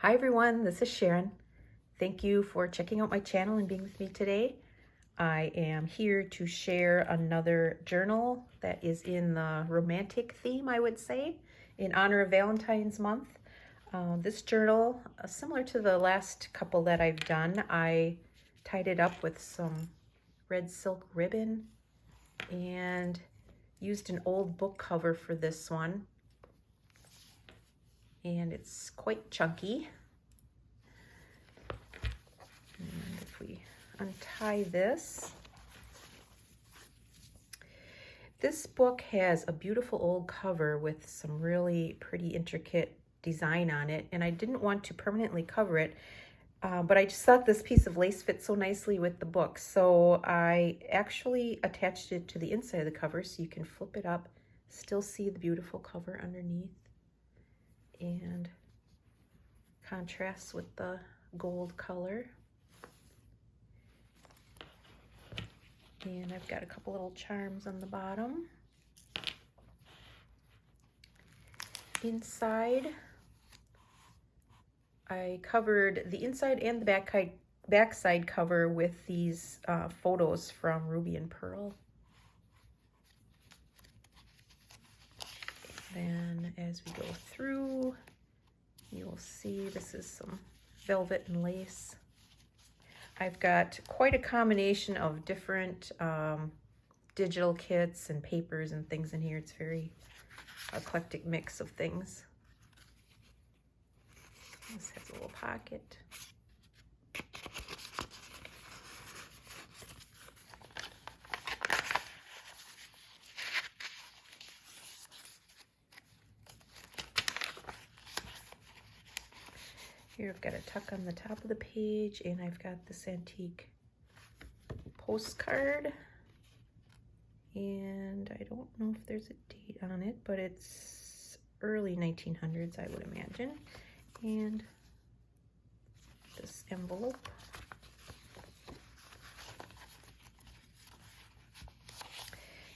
Hi everyone, this is Sharon. Thank you for checking out my channel and being with me today. I am here to share another journal that is in the romantic theme, I would say, in honor of Valentine's month. This journal, similar to the last couple that I've done, I tied it up with some red silk ribbon and used an old book cover for this one. And it's quite chunky. And if we untie this book has a beautiful old cover with some really pretty intricate design on it, and I didn't want to permanently cover it, but I just thought this piece of lace fit so nicely with the book, so I actually attached it to the inside of the cover so you can flip it up, still see the beautiful cover underneath, and contrasts with the gold color. And I've got a couple little charms on the bottom. Inside, I covered the inside and the backside cover with these photos from Ruby and Pearl. Then as we go through, you will see this is some velvet and lace. I've got quite a combination of different digital kits and papers and things in here. It's very eclectic mix of things. This has a little pocket. Here I've got a tuck on the top of the page, and I've got this antique postcard, and I don't know if there's a date on it, but it's early 1900s, I would imagine. And this envelope.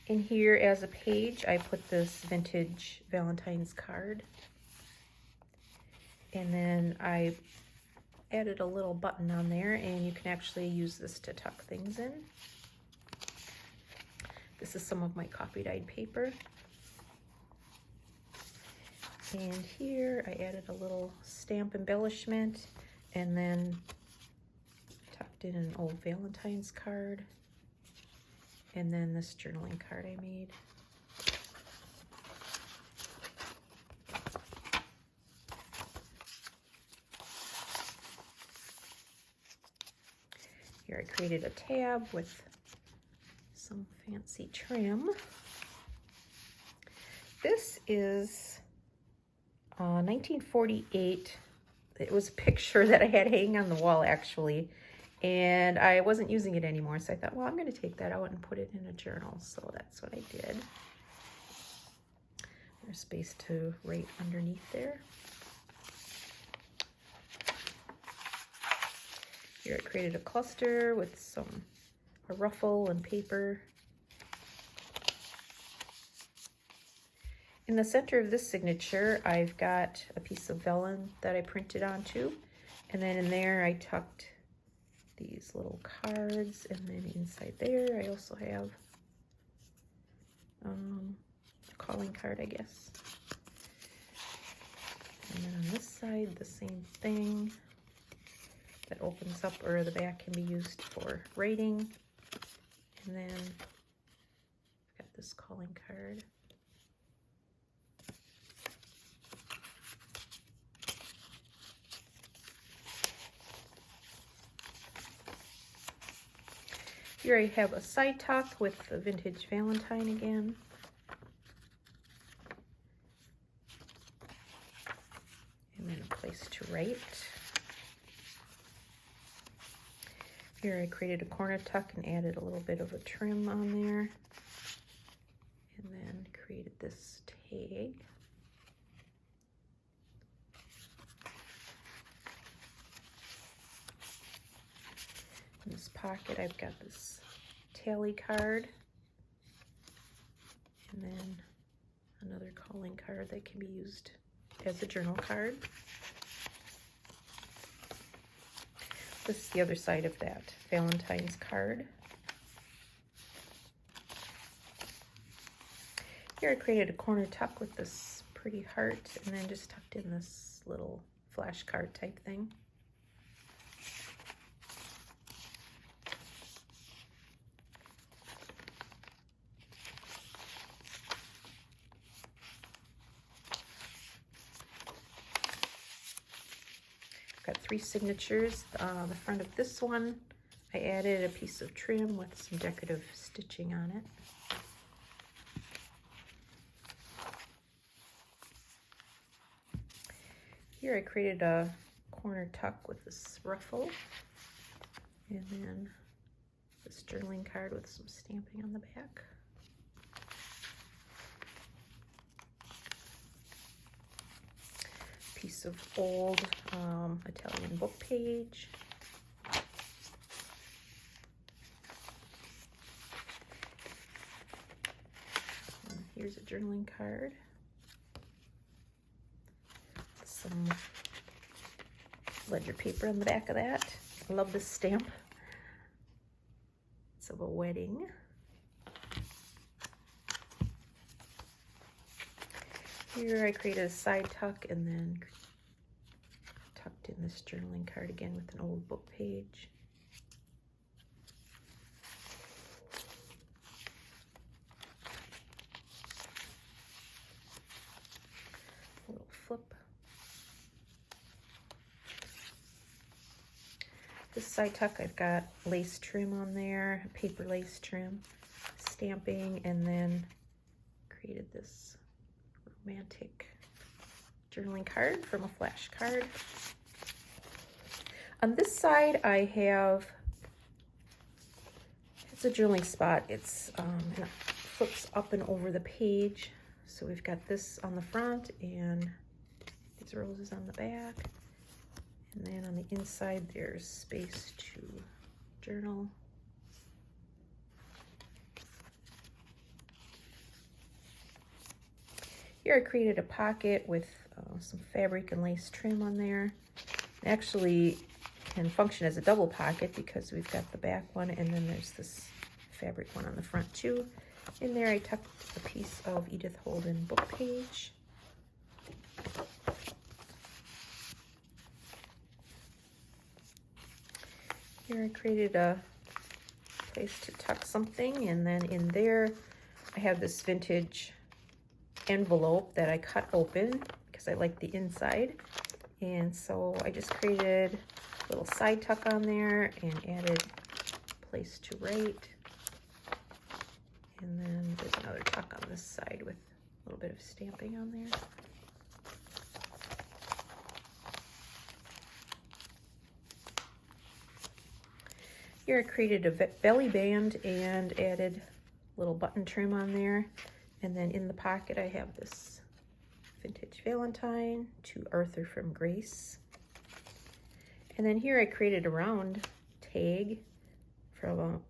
In here as a page, I put this vintage Valentine's card. And then I added a little button on there, and you can actually use this to tuck things in. This is some of my coffee dyed paper. And here I added a little stamp embellishment, and then tucked in an old Valentine's card, and then this journaling card I made. Here I created a tab with some fancy trim. This is 1948. It was a picture that I had hanging on the wall actually, and I wasn't using it anymore, so I thought, well, I'm going to take that out and put it in a journal, so that's what I did. There's space to write underneath there. Here I created a cluster with a ruffle and paper. In the center of this signature, I've got a piece of vellum that I printed onto, and then in there I tucked these little cards, and then inside there I also have a calling card, I guess. And then on this side, the same thing. That opens up, or the back can be used for writing. And then I've got this calling card. Here I have a side tuck with the vintage Valentine again. And then a place to write. Here I created a corner tuck and added a little bit of a trim on there. And then created this tag. In this pocket I've got this tally card. And then another calling card that can be used as a journal card. This is the other side of that Valentine's card. Here I created a corner tuck with this pretty heart and then just tucked in this little flashcard type thing. Got 3 signatures. The front of this one, I added a piece of trim with some decorative stitching on it. Here I created a corner tuck with this ruffle, and then this journaling card with some stamping on the back. Piece of old Italian book page. And here's a journaling card. Some ledger paper on the back of that. I love this stamp. It's of a wedding. Here I created a side tuck and then tucked in this journaling card again with an old book page. A little flip. This side tuck, I've got lace trim on there, paper lace trim, stamping, and then created this romantic journaling card from a flash card. On this side, I have, it's a journaling spot. It's and it flips up and over the page. So we've got this on the front and these roses on the back. And then on the inside, there's space to journal. Here I created a pocket with some fabric and lace trim on there. It actually can function as a double pocket because we've got the back one and then there's this fabric one on the front too. In there I tucked a piece of Edith Holden book page. Here I created a place to tuck something, and then in there I have this vintage envelope that I cut open because I like the inside, and so I just created a little side tuck on there and added a place to write, and then there's another tuck on this side with a little bit of stamping on there. Here I created a belly band and added a little button trim on there. And then in the pocket I have this vintage Valentine to Arthur from Grace. And then here I created a round tag from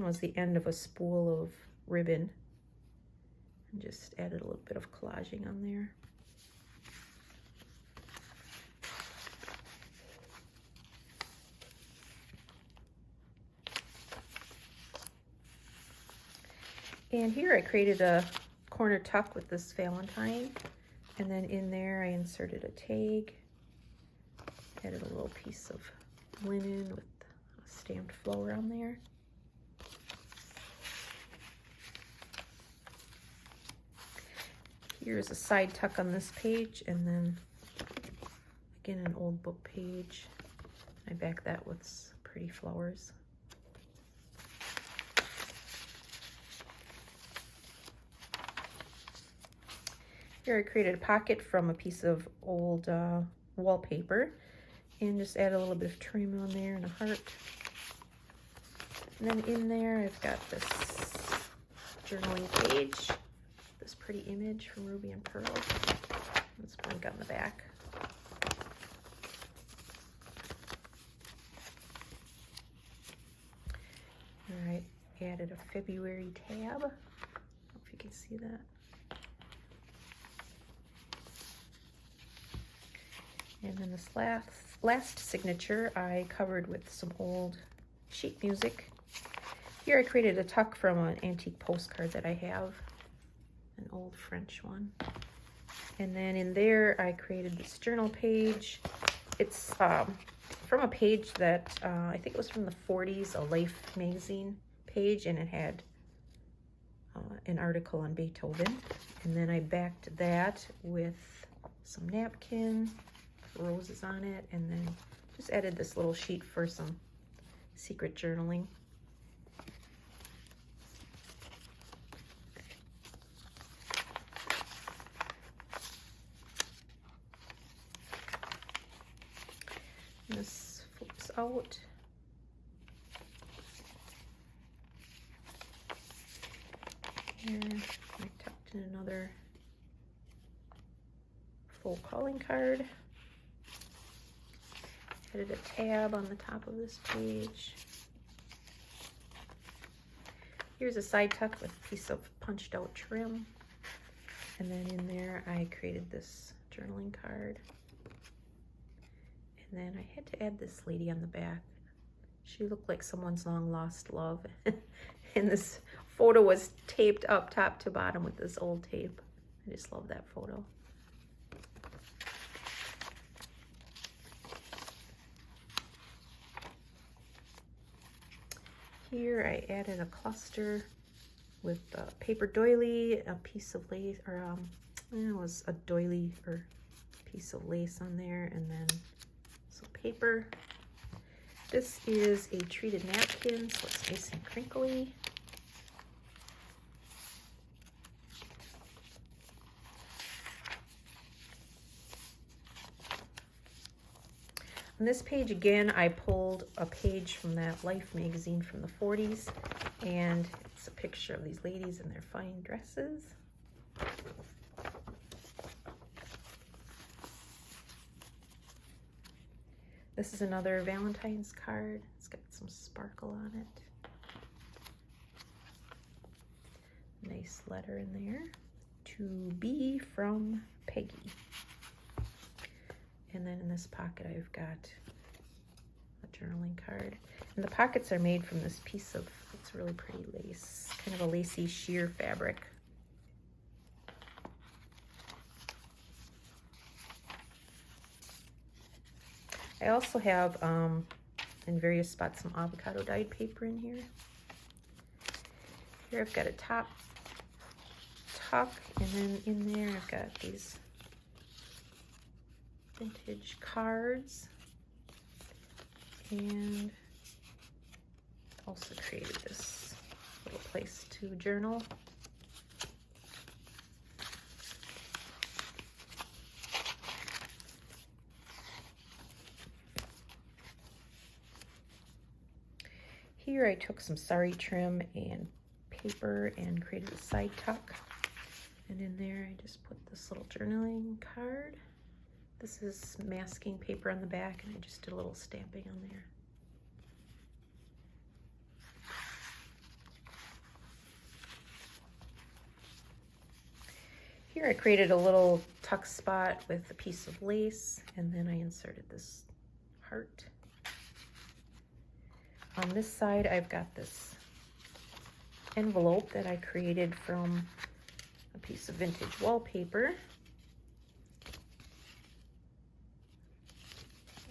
was the end of a spool of ribbon. And just added a little bit of collaging on there. And here I created a corner tuck with this Valentine, and then in there I inserted a tag, added a little piece of linen with a stamped flower on there. Here's a side tuck on this page, and then again an old book page. I back that with pretty flowers. Here I created a pocket from a piece of old wallpaper and just add a little bit of trim on there and a heart. And then in there I've got this journaling page, this pretty image from Ruby and Pearl. Let's blank on the back. All right, added a February tab. I don't know if you can see that. And then this last signature I covered with some old sheet music. Here I created a tuck from an antique postcard that I have, an old French one. And then in there I created this journal page. It's from a page that I think it was from the 40s, a Life magazine page, and it had an article on Beethoven. And then I backed that with some napkin, roses on it, and then just added this little sheet for some secret journaling. And this flips out. Here I tucked in another full calling card. Added a tab on the top of this page. Here's a side tuck with a piece of punched out trim. And then in there I created this journaling card. And then I had to add this lady on the back. She looked like someone's long lost love. And this photo was taped up top to bottom with this old tape. I just love that photo. Here I added a cluster with a paper doily, a piece of lace, or it was a doily or piece of lace on there, and then some paper. This is a treated napkin, so it's nice and crinkly. On this page again, I pulled a page from that Life magazine from the 40s, and it's a picture of these ladies in their fine dresses. This is another Valentine's card. It's got some sparkle on it. Nice letter in there. To be from Peggy. And then in this pocket I've got a journaling card. And the pockets are made from this piece of, it's really pretty lace, kind of a lacy sheer fabric. I also have, in various spots, some avocado dyed paper in here. Here I've got a top tuck, and then in there I've got these vintage cards, and also created this little place to journal. Here I took some sari trim and paper and created a side tuck, and in there I just put this little journaling card. This is masking paper on the back, and I just did a little stamping on there. Here I created a little tuck spot with a piece of lace, and then I inserted this heart. On this side, I've got this envelope that I created from a piece of vintage wallpaper.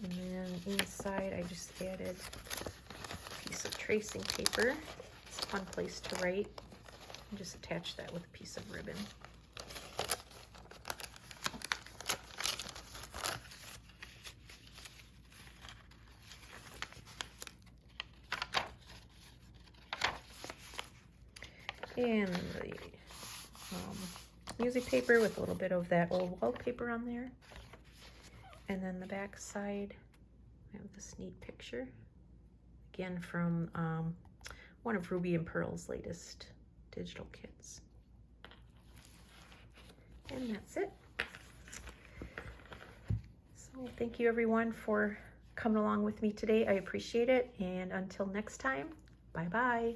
And then inside, I just added a piece of tracing paper. It's a fun place to write. And just attach that with a piece of ribbon. And the music paper with a little bit of that old wallpaper on there. And then the back side, I have this neat picture, again from one of Ruby and Pearl's latest digital kits. And that's it. So thank you everyone for coming along with me today. I appreciate it. And until next time, bye-bye.